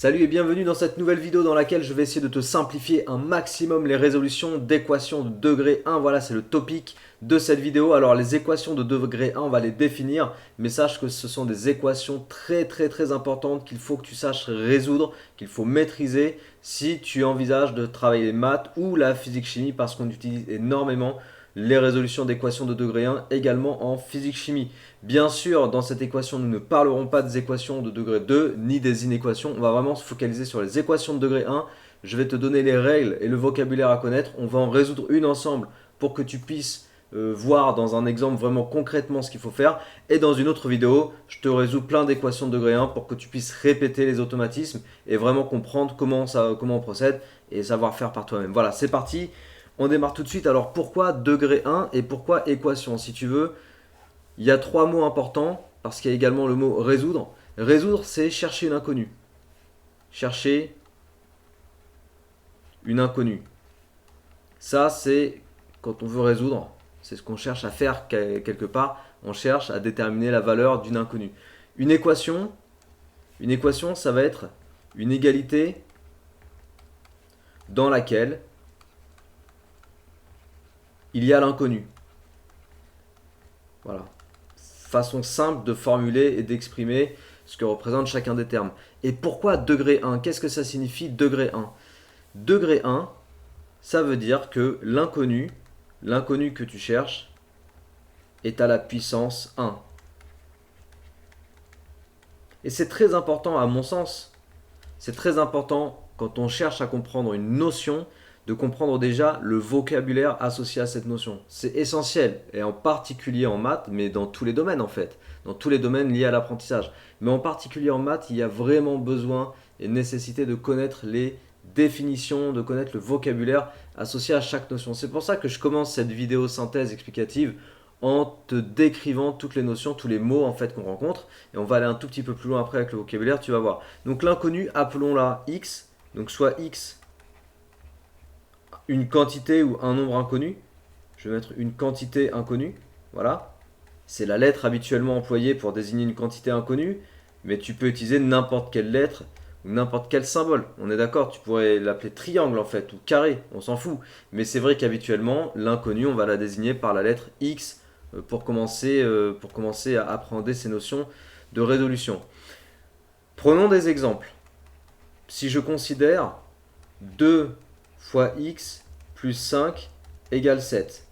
Salut et bienvenue dans cette nouvelle vidéo dans laquelle je vais essayer de te simplifier un maximum les résolutions d'équations de degré 1. Voilà, c'est le topic de cette vidéo. Alors les équations de degré 1, on va les définir, mais sache que ce sont des équations très importantes qu'il faut que tu saches résoudre, qu'il faut maîtriser si tu envisages de travailler les maths ou la physique-chimie parce qu'on utilise énormément les résolutions d'équations de degré 1 également en physique-chimie. Bien sûr, dans cette équation, nous ne parlerons pas des équations de degré 2 ni des inéquations. On va vraiment se focaliser sur les équations de degré 1. Je vais te donner les règles et le vocabulaire à connaître. On va en résoudre une ensemble pour que tu puisses voir dans un exemple vraiment concrètement ce qu'il faut faire. Et dans une autre vidéo, je te résous plein d'équations de degré 1 pour que tu puisses répéter les automatismes et vraiment comprendre comment on procède et savoir faire par toi-même. Voilà, c'est parti. On démarre tout de suite. Alors pourquoi degré 1 et pourquoi équation? Si tu veux, il y a trois mots importants parce qu'il y a également le mot résoudre. Résoudre, c'est chercher une inconnue. Chercher une inconnue. Ça, c'est quand on veut résoudre. C'est ce qu'on cherche à faire quelque part. On cherche à déterminer la valeur d'une inconnue. Une équation, ça va être une égalité dans laquelle il y a l'inconnu. Voilà. Façon simple de formuler et d'exprimer ce que représente chacun des termes. Et pourquoi degré 1? Qu'est-ce que ça signifie degré 1? Degré 1, ça veut dire que l'inconnu que tu cherches, est à la puissance 1. Et c'est très important à mon sens. C'est très important quand on cherche à comprendre une notion, de comprendre déjà le vocabulaire associé à cette notion. C'est essentiel, et en particulier en maths, mais dans tous les domaines en fait, dans tous les domaines liés à l'apprentissage. Mais en particulier en maths, il y a vraiment besoin et nécessité de connaître les définitions, de connaître le vocabulaire associé à chaque notion. C'est pour ça que je commence cette vidéo synthèse explicative en te décrivant toutes les notions, tous les mots en fait qu'on rencontre. Et on va aller un tout petit peu plus loin après avec le vocabulaire, tu vas voir. Donc l'inconnu, appelons-la x, donc soit x une quantité ou un nombre inconnu. Je vais mettre une quantité inconnue. Voilà. C'est la lettre habituellement employée pour désigner une quantité inconnue. Mais tu peux utiliser n'importe quelle lettre ou n'importe quel symbole. On est d'accord, tu pourrais l'appeler triangle en fait, ou carré, on s'en fout. Mais c'est vrai qu'habituellement, l'inconnu, on va la désigner par la lettre X pour commencer à appréhender ces notions de résolution. Prenons des exemples. Si je considère 2 fois x plus 5 égale 7.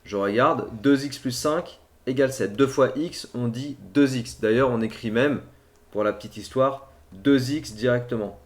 Je regarde, 2x plus 5 égale 7. 2 fois x, on dit 2x. D'ailleurs, on écrit même, pour la petite histoire, 2x directement.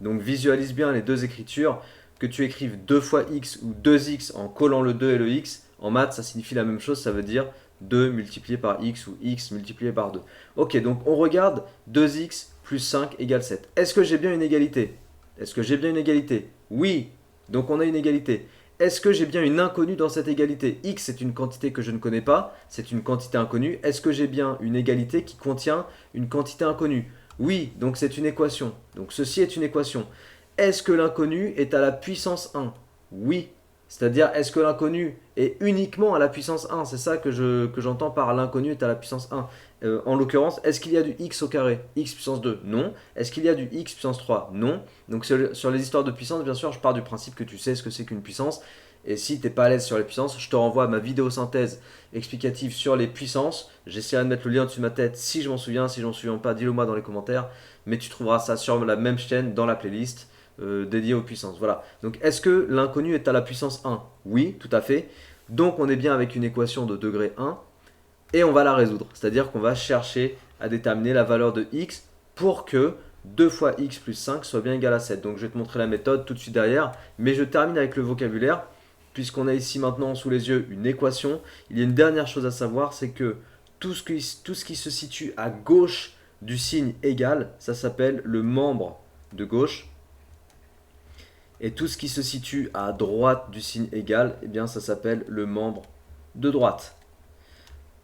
Donc visualise bien les deux écritures. Que tu écrives 2 fois x ou 2x en collant le 2 et le x, en maths, ça signifie la même chose. Ça veut dire 2 multiplié par x ou x multiplié par 2. Ok, donc on regarde 2x plus 5 égale 7. Est-ce que j'ai bien une égalité? Est-ce que j'ai bien une égalité? Oui, donc on a une égalité. Est-ce que j'ai bien une inconnue dans cette égalité? X, c'est une quantité que je ne connais pas, c'est une quantité inconnue. Est-ce que j'ai bien une égalité qui contient une quantité inconnue? Oui, donc c'est une équation. Donc ceci est une équation. Est-ce que l'inconnu est à la puissance 1? Oui. C'est-à-dire, est-ce que l'inconnu est uniquement à la puissance 1? C'est ça que j'entends par l'inconnu est à la puissance 1. En l'occurrence, est-ce qu'il y a du x au carré? X puissance 2? Non. Est-ce qu'il y a du x puissance 3? Non. Donc sur les histoires de puissance, bien sûr, je pars du principe que tu sais ce que c'est qu'une puissance. Et si tu n'es pas à l'aise sur les puissances, je te renvoie à ma vidéo synthèse explicative sur les puissances. J'essaierai de mettre le lien dessus de ma tête si je m'en souviens. Si je m'en souviens pas, dis-le moi dans les commentaires. Mais tu trouveras ça sur la même chaîne dans la playlist dédiée aux puissances. Voilà. Donc est-ce que l'inconnu est à la puissance 1? Oui, tout à fait. Donc on est bien avec une équation de degré 1 et on va la résoudre. C'est-à-dire qu'on va chercher à déterminer la valeur de x pour que 2 fois x plus 5 soit bien égal à 7. Donc je vais te montrer la méthode tout de suite derrière, mais je termine avec le vocabulaire. Puisqu'on a ici maintenant sous les yeux une équation, il y a une dernière chose à savoir, c'est que tout ce qui se situe à gauche du signe égal, ça s'appelle le membre de gauche. Et tout ce qui se situe à droite du signe égal, eh bien ça s'appelle le membre de droite.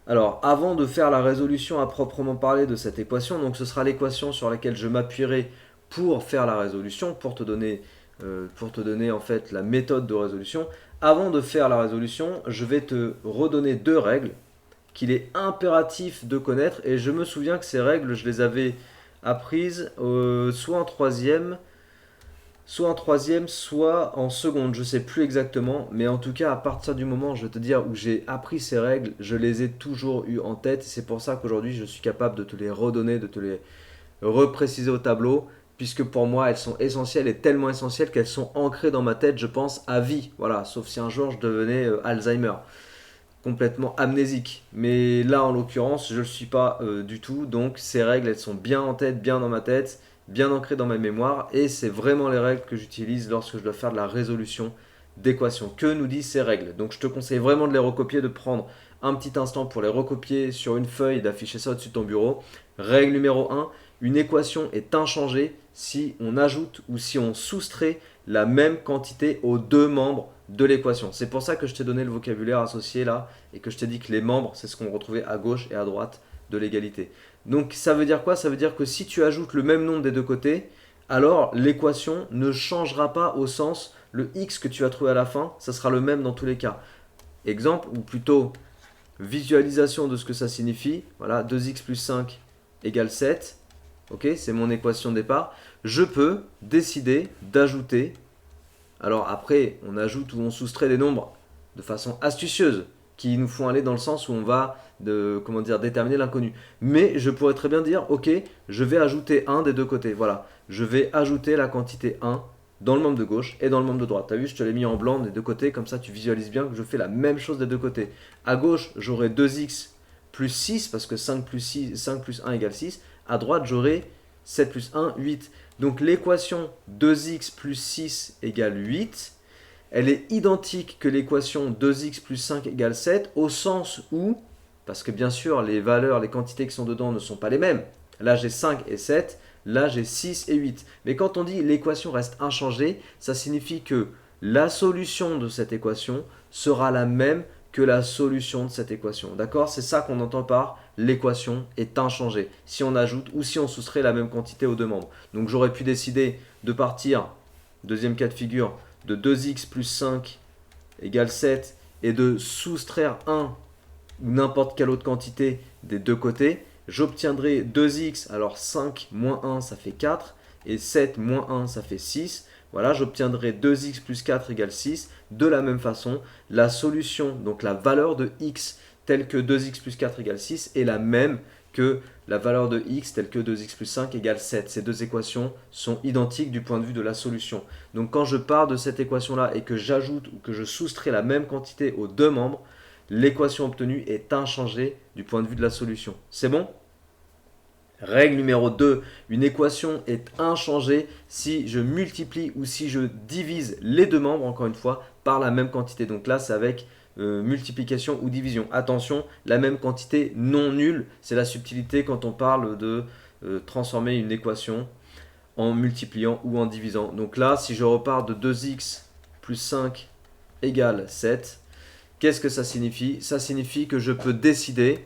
Alors, avant de faire la résolution à proprement parler de cette équation, donc ce sera l'équation sur laquelle je m'appuierai pour faire la résolution, pour te donner en fait la méthode de résolution. Avant de faire la résolution, je vais te redonner deux règles qu'il est impératif de connaître. Et je me souviens que ces règles, je les avais apprise soit en troisième, soit en seconde, je sais plus exactement, mais en tout cas, à partir du moment, je vais te dire, où j'ai appris ces règles, je les ai toujours eues en tête, et c'est pour ça qu'aujourd'hui, je suis capable de te les redonner, de te les repréciser au tableau, puisque pour moi, elles sont essentielles, et tellement essentielles qu'elles sont ancrées dans ma tête, je pense, à vie, voilà, sauf si un jour je devenais Alzheimer, complètement amnésique. Mais là, en l'occurrence, je ne le suis pas du tout. Donc, ces règles, elles sont bien en tête, bien dans ma tête, bien ancrées dans ma mémoire. Et c'est vraiment les règles que j'utilise lorsque je dois faire de la résolution d'équations. Que nous disent ces règles? Donc, je te conseille vraiment de les recopier, de prendre un petit instant pour les recopier sur une feuille, d'afficher ça au-dessus de ton bureau. Règle numéro 1, une équation est inchangée si on ajoute ou si on soustrait la même quantité aux deux membres de l'équation. C'est pour ça que je t'ai donné le vocabulaire associé là et que je t'ai dit que les membres, c'est ce qu'on retrouvait à gauche et à droite de l'égalité. Donc ça veut dire quoi? Ça veut dire que si tu ajoutes le même nombre des deux côtés, alors l'équation ne changera pas au sens, le x que tu as trouvé à la fin, ça sera le même dans tous les cas. Exemple, ou plutôt visualisation de ce que ça signifie. Voilà, 2x plus 5 égale 7. Ok, c'est mon équation de départ. Je peux décider d'ajouter. Alors après, on ajoute ou on soustrait des nombres de façon astucieuse qui nous font aller dans le sens où on va déterminer l'inconnu. Mais je pourrais très bien dire, ok, je vais ajouter 1 des deux côtés. Voilà, je vais ajouter la quantité 1 dans le membre de gauche et dans le membre de droite. Tu as vu, je te l'ai mis en blanc des deux côtés, comme ça tu visualises bien que je fais la même chose des deux côtés. À gauche, j'aurai 2x plus 6, parce que 5 plus 1 égale 6. À droite, j'aurai 7 plus 1, 8. Donc l'équation 2x plus 6 égale 8, elle est identique que l'équation 2x plus 5 égale 7, au sens où, parce que bien sûr les valeurs, les quantités qui sont dedans ne sont pas les mêmes. Là j'ai 5 et 7, là j'ai 6 et 8. Mais quand on dit l'équation reste inchangée, ça signifie que la solution de cette équation sera la même que la solution de cette équation. D'accord? C'est ça qu'on entend par l'équation est inchangée. Si on ajoute ou si on soustrait la même quantité aux deux membres. Donc j'aurais pu décider de partir, deuxième cas de figure, de 2x plus 5 égale 7 et de soustraire 1 ou n'importe quelle autre quantité des deux côtés. J'obtiendrai 2x, alors 5 moins 1 ça fait 4 et 7 moins 1 ça fait 6. Voilà, j'obtiendrai 2x plus 4 égale 6. De la même façon, la solution, donc la valeur de x telle que 2x plus 4 égale 6 est la même que la valeur de x telle que 2x plus 5 égale 7. Ces deux équations sont identiques du point de vue de la solution. Donc quand je pars de cette équation-là et que j'ajoute ou que je soustrais la même quantité aux deux membres, l'équation obtenue est inchangée du point de vue de la solution. C'est bon? Règle numéro 2, une équation est inchangée si je multiplie ou si je divise les deux membres, encore une fois, par la même quantité. Donc là, c'est avec multiplication ou division. Attention, la même quantité non nulle, c'est la subtilité quand on parle de transformer une équation en multipliant ou en divisant. Donc là, si je repars de 2x plus 5 égale 7, qu'est-ce que ça signifie? Ça signifie que je peux décider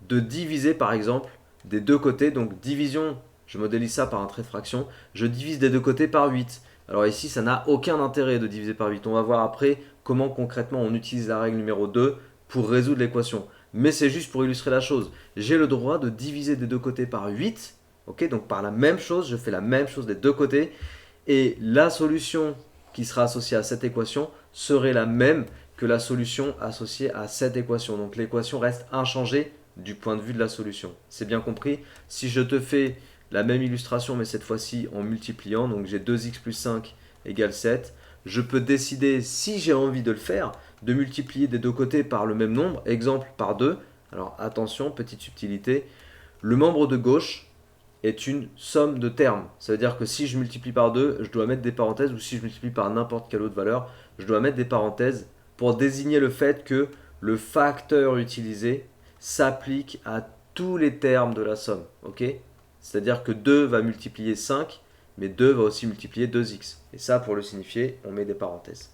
de diviser par exemple des deux côtés, donc division, je modélise ça par un trait de fraction, je divise des deux côtés par 8. Alors ici, ça n'a aucun intérêt de diviser par 8. On va voir après comment concrètement on utilise la règle numéro 2 pour résoudre l'équation. Mais c'est juste pour illustrer la chose. J'ai le droit de diviser des deux côtés par 8, ok, donc par la même chose, je fais la même chose des deux côtés, et la solution qui sera associée à cette équation serait la même que la solution associée à cette équation. Donc l'équation reste inchangée du point de vue de la solution. C'est bien compris? Si je te fais la même illustration, mais cette fois-ci en multipliant, donc j'ai 2x plus 5 égale 7, je peux décider, si j'ai envie de le faire, de multiplier des deux côtés par le même nombre, exemple par 2. Alors attention, petite subtilité, le membre de gauche est une somme de termes. Ça veut dire que si je multiplie par 2, je dois mettre des parenthèses, ou si je multiplie par n'importe quelle autre valeur, je dois mettre des parenthèses pour désigner le fait que le facteur utilisé s'applique à tous les termes de la somme. Ok? C'est-à-dire que 2 va multiplier 5, mais 2 va aussi multiplier 2x. Et ça, pour le signifier, on met des parenthèses.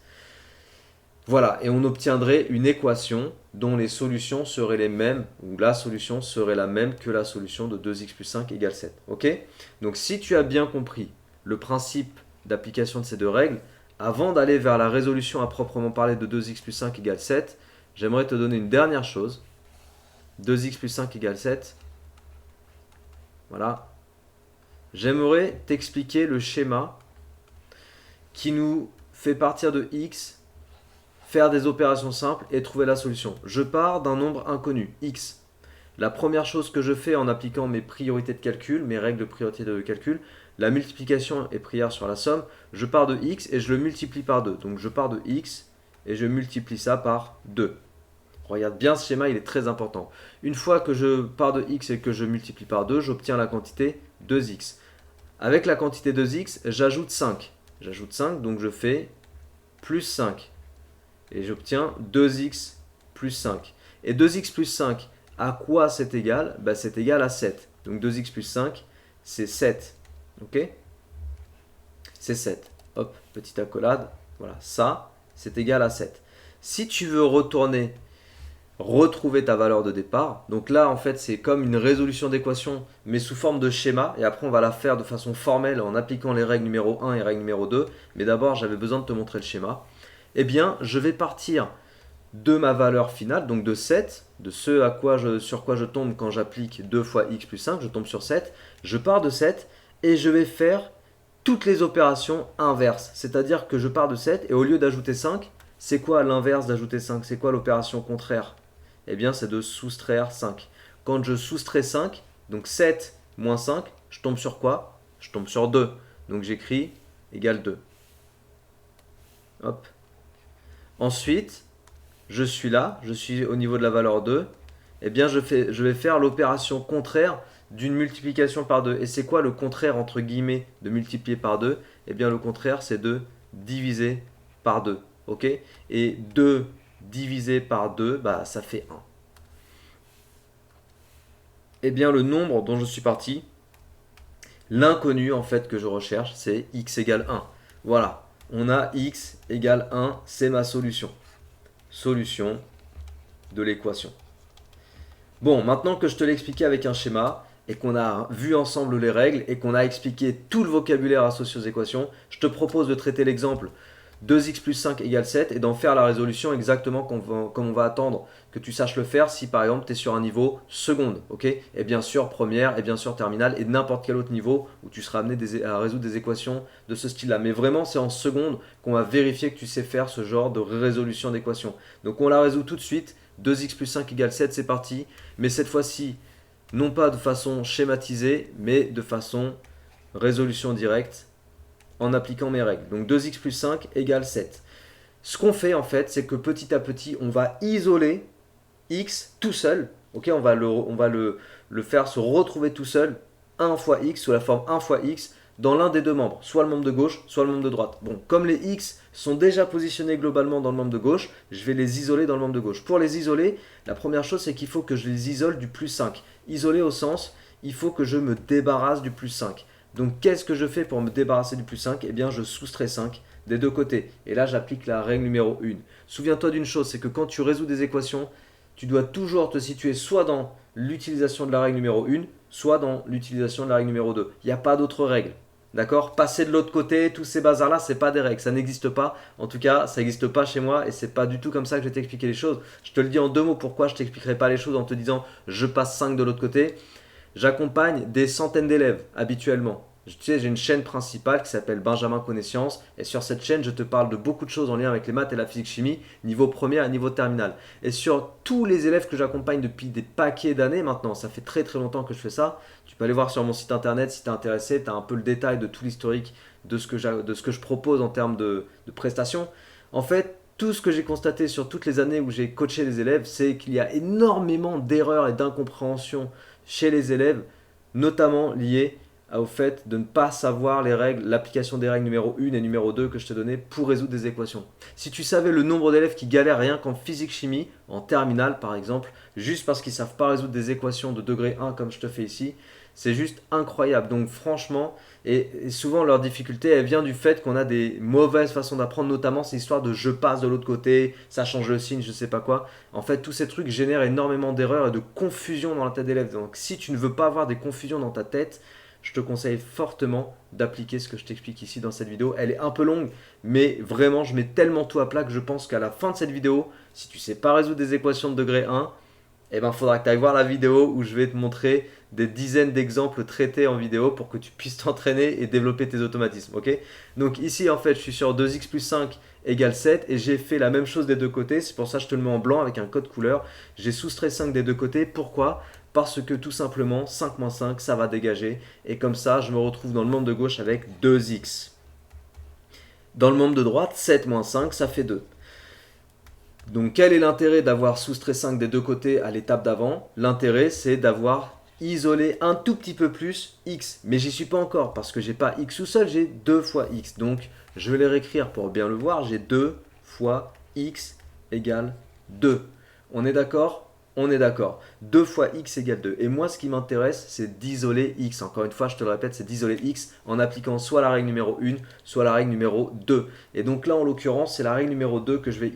Voilà, et on obtiendrait une équation dont les solutions seraient les mêmes, ou la solution serait la même que la solution de 2x plus 5 égale 7. Ok? Donc si tu as bien compris le principe d'application de ces deux règles, avant d'aller vers la résolution à proprement parler de 2x plus 5 égale 7, j'aimerais te donner une dernière chose. 2x plus 5 égale 7. Voilà. j'aimerais t'expliquer le schéma qui nous fait partir de x, faire des opérations simples et trouver la solution. Je pars d'un nombre inconnu, x. La première chose que je fais en appliquant mes priorités de calcul, mes règles de priorité de calcul, la multiplication et prière sur la somme, je pars de x et je le multiplie par 2. Donc je pars de x et je multiplie ça par 2. Regarde bien ce schéma, il est très important. Une fois que je pars de x et que je multiplie par 2, j'obtiens la quantité 2x. Avec la quantité 2x, j'ajoute 5. J'ajoute 5, donc je fais plus 5. Et j'obtiens 2x plus 5. Et 2x plus 5, à quoi c'est égal? C'est égal à 7. Donc 2x plus 5, c'est 7. Ok? C'est 7. Hop, petite accolade. Voilà, ça, c'est égal à 7. Si tu veux retrouver ta valeur de départ, donc là, en fait, c'est comme une résolution d'équation, mais sous forme de schéma. Et après, on va la faire de façon formelle en appliquant les règles numéro 1 et règle numéro 2. Mais d'abord, j'avais besoin de te montrer le schéma. Eh bien, je vais partir de ma valeur finale, donc de 7, de ce sur quoi je tombe quand j'applique 2 fois x plus 5, je tombe sur 7. Je pars de 7 et je vais faire toutes les opérations inverses. C'est-à-dire que je pars de 7 et au lieu d'ajouter 5, c'est quoi l'inverse d'ajouter 5? C'est quoi l'opération contraire? Eh bien, c'est de soustraire 5. Quand je soustrais 5, donc 7 moins 5, je tombe sur quoi? Je tombe sur 2. Donc j'écris égale 2. Hop. Ensuite, je suis là, je suis au niveau de la valeur 2. Eh bien, je vais faire l'opération contraire d'une multiplication par 2. Et c'est quoi le contraire, entre guillemets, de multiplier par 2? Eh bien, le contraire, c'est de diviser par 2. Ok? Et 2 divisé par 2, ça fait 1. Eh bien, le nombre dont je suis parti, l'inconnu en fait que je recherche, c'est x égale 1. Voilà, on a x égale 1, c'est ma solution. Solution de l'équation. Bon, maintenant que je te l'ai expliqué avec un schéma et qu'on a vu ensemble les règles et qu'on a expliqué tout le vocabulaire associé aux équations, je te propose de traiter l'exemple 2x plus 5 égale 7 et d'en faire la résolution exactement comme on va attendre que tu saches le faire si par exemple tu es sur un niveau seconde, ok? Et bien sûr première et bien sûr terminale et n'importe quel autre niveau où tu seras amené à résoudre des équations de ce style-là. Mais vraiment c'est en seconde qu'on va vérifier que tu sais faire ce genre de résolution d'équation. Donc on la résout tout de suite, 2x plus 5 égale 7, c'est parti. Mais cette fois-ci, non pas de façon schématisée, mais de façon résolution directe en appliquant mes règles. Donc 2x plus 5 égale 7. Ce qu'on fait en fait, c'est que petit à petit, on va isoler x tout seul. Ok, on va le faire se retrouver tout seul, 1 fois x, sous la forme 1 fois x, dans l'un des deux membres, soit le membre de gauche, soit le membre de droite. Bon, comme les x sont déjà positionnés globalement dans le membre de gauche, je vais les isoler dans le membre de gauche. Pour les isoler, la première chose, c'est qu'il faut que je les isole du plus 5. Isoler au sens, il faut que je me débarrasse du plus 5. Donc qu'est-ce que je fais pour me débarrasser du plus 5? Eh bien je soustrais 5 des deux côtés. Et là j'applique la règle numéro 1. Souviens-toi d'une chose, c'est que quand tu résous des équations, tu dois toujours te situer soit dans l'utilisation de la règle numéro 1, soit dans l'utilisation de la règle numéro 2. Il n'y a pas d'autre règle. D'accord? Passer de l'autre côté, tous ces bazars-là, c'est pas des règles, ça n'existe pas. En tout cas, ça n'existe pas chez moi et c'est pas du tout comme ça que je vais t'expliquer les choses. Je te le dis en deux mots pourquoi je t'expliquerai pas les choses en te disant je passe 5 de l'autre côté. J'accompagne des centaines d'élèves habituellement. Tu sais, j'ai une chaîne principale qui s'appelle Benjamin Connaissance et sur cette chaîne, je te parle de beaucoup de choses en lien avec les maths et la physique-chimie, niveau première et niveau terminal. Et sur tous les élèves que j'accompagne depuis des paquets d'années maintenant, ça fait très très longtemps que je fais ça, tu peux aller voir sur mon site internet si tu es intéressé, tu as un peu le détail de tout l'historique de ce que je propose en termes de prestations. En fait, tout ce que j'ai constaté sur toutes les années où j'ai coaché les élèves, c'est qu'il y a énormément d'erreurs et d'incompréhensions chez les élèves, notamment liées au fait de ne pas savoir les règles, l'application des règles numéro 1 et numéro 2 que je te donnais pour résoudre des équations. Si tu savais le nombre d'élèves qui galèrent rien qu'en physique-chimie, en terminale par exemple, juste parce qu'ils ne savent pas résoudre des équations de degré 1 comme je te fais ici, c'est juste incroyable. Donc franchement, et souvent leur difficulté, elle vient du fait qu'on a des mauvaises façons d'apprendre, notamment ces histoires de je passe de l'autre côté, ça change le signe, je sais pas quoi. En fait, tous ces trucs génèrent énormément d'erreurs et de confusion dans la tête d'élèves. Donc si tu ne veux pas avoir des confusions dans ta tête, je te conseille fortement d'appliquer ce que je t'explique ici dans cette vidéo. Elle est un peu longue, mais vraiment, je mets tellement tout à plat que je pense qu'à la fin de cette vidéo, si tu ne sais pas résoudre des équations de degré 1, eh ben, faudra que tu ailles voir la vidéo où je vais te montrer des dizaines d'exemples traités en vidéo pour que tu puisses t'entraîner et développer tes automatismes. Ok? Donc ici, en fait, je suis sur 2x plus 5 égale 7 et j'ai fait la même chose des deux côtés. C'est pour ça que je te le mets en blanc avec un code couleur. J'ai soustrait 5 des deux côtés. Pourquoi? Parce que tout simplement, 5 moins 5, ça va dégager. Et comme ça, je me retrouve dans le membre de gauche avec 2x. Dans le membre de droite, 7 moins 5, ça fait 2. Donc quel est l'intérêt d'avoir soustrait 5 des deux côtés à l'étape d'avant? L'intérêt, c'est d'avoir isolé un tout petit peu plus x. Mais j'y suis pas encore parce que j'ai pas x tout seul, j'ai 2 fois x. Donc je vais les réécrire pour bien le voir. J'ai 2 fois x égale 2. On est d'accord? On est d'accord. 2 fois x égale 2. Et moi, ce qui m'intéresse, c'est d'isoler x. Encore une fois, je te le répète, c'est d'isoler x en appliquant soit la règle numéro 1, soit la règle numéro 2. Et donc là, en l'occurrence, c'est la règle numéro 2 que je vais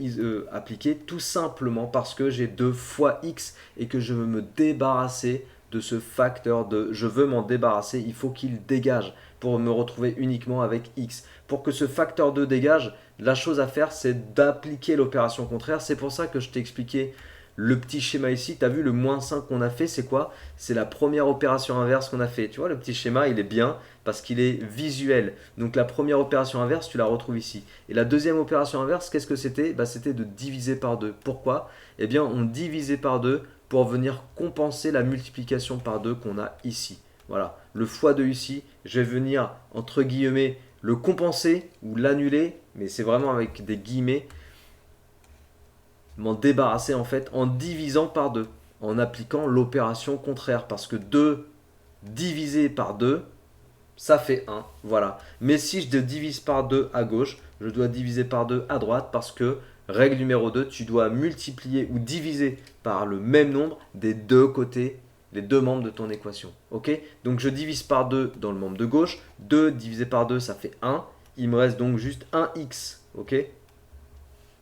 appliquer tout simplement parce que j'ai 2 fois x et que je veux me débarrasser de ce facteur de je veux m'en débarrasser. Il faut qu'il dégage pour me retrouver uniquement avec x. Pour que ce facteur 2 dégage, la chose à faire, c'est d'appliquer l'opération contraire. C'est pour ça que je t'ai expliqué le petit schéma ici. Tu as vu le moins 5 qu'on a fait, c'est quoi? C'est la première opération inverse qu'on a fait. Tu vois, le petit schéma, il est bien parce qu'il est visuel. Donc la première opération inverse, tu la retrouves ici. Et la deuxième opération inverse, qu'est-ce que c'était? C'était de diviser par 2. Pourquoi? Eh bien, on divisait par 2 pour venir compenser la multiplication par 2 qu'on a ici. Voilà, le x2 ici, je vais venir, entre guillemets, le compenser ou l'annuler, mais c'est vraiment avec des guillemets, m'en débarrasser en fait en divisant par 2, en appliquant l'opération contraire, parce que 2 divisé par 2, ça fait 1, voilà. Mais si je divise par 2 à gauche, je dois diviser par 2 à droite, parce que, règle numéro 2, tu dois multiplier ou diviser par le même nombre des deux côtés, les deux membres de ton équation. Ok? Donc je divise par 2 dans le membre de gauche, 2 divisé par 2, ça fait 1. Il me reste donc juste 1x, ok?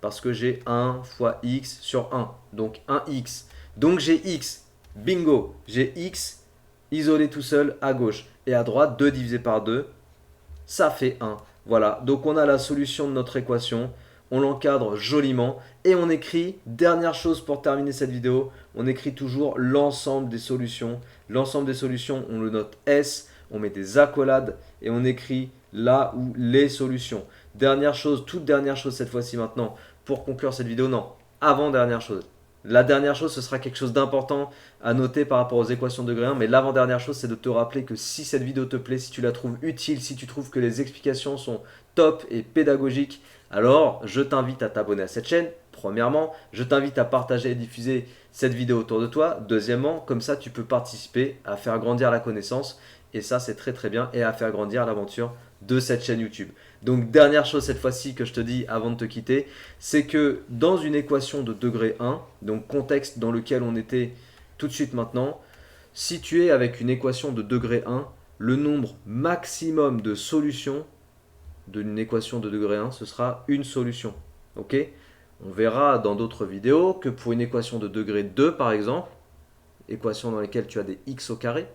Parce que j'ai 1 fois x sur 1. Donc 1x. Donc j'ai x. Bingo. J'ai x isolé tout seul à gauche. Et à droite, 2 divisé par 2, ça fait 1. Voilà. Donc on a la solution de notre équation. On l'encadre joliment. Et on écrit, dernière chose pour terminer cette vidéo, on écrit toujours l'ensemble des solutions. L'ensemble des solutions, on le note S. On met des accolades et on écrit là où les solutions. Dernière chose, toute dernière chose cette fois-ci maintenant, pour conclure cette vidéo, non, avant-dernière chose. La dernière chose, ce sera quelque chose d'important à noter par rapport aux équations de degré 1, mais l'avant-dernière chose, c'est de te rappeler que si cette vidéo te plaît, si tu la trouves utile, si tu trouves que les explications sont top et pédagogiques, alors je t'invite à t'abonner à cette chaîne. Premièrement, je t'invite à partager et diffuser cette vidéo autour de toi. Deuxièmement, comme ça, tu peux participer à faire grandir la connaissance. Et ça, c'est très très bien. Et à faire grandir l'aventure de cette chaîne YouTube. Donc, dernière chose cette fois-ci que je te dis avant de te quitter, c'est que dans une équation de degré 1, donc contexte dans lequel on était tout de suite maintenant, si tu es avec une équation de degré 1, le nombre maximum de solutions d'une équation de degré 1, ce sera une solution. Ok? On verra dans d'autres vidéos que pour une équation de degré 2, par exemple, équation dans laquelle tu as des x au carré,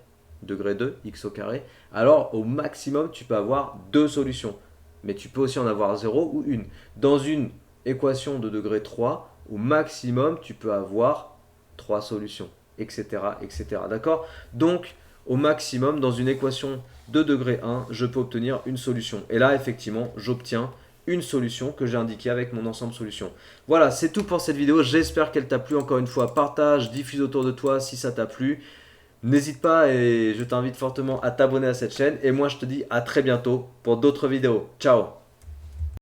degré 2, x au carré, alors au maximum, tu peux avoir deux solutions. Mais tu peux aussi en avoir 0 ou 1. Dans une équation de degré 3, au maximum, tu peux avoir 3 solutions, etc. etc. D'accord? Donc, au maximum, dans une équation de degré 1, je peux obtenir une solution. Et là, effectivement, j'obtiens une solution que j'ai indiquée avec mon ensemble solution. Voilà, c'est tout pour cette vidéo. J'espère qu'elle t'a plu. Encore une fois, partage, diffuse autour de toi si ça t'a plu. N'hésite pas et je t'invite fortement à t'abonner à cette chaîne. Et moi, je te dis à très bientôt pour d'autres vidéos. Ciao!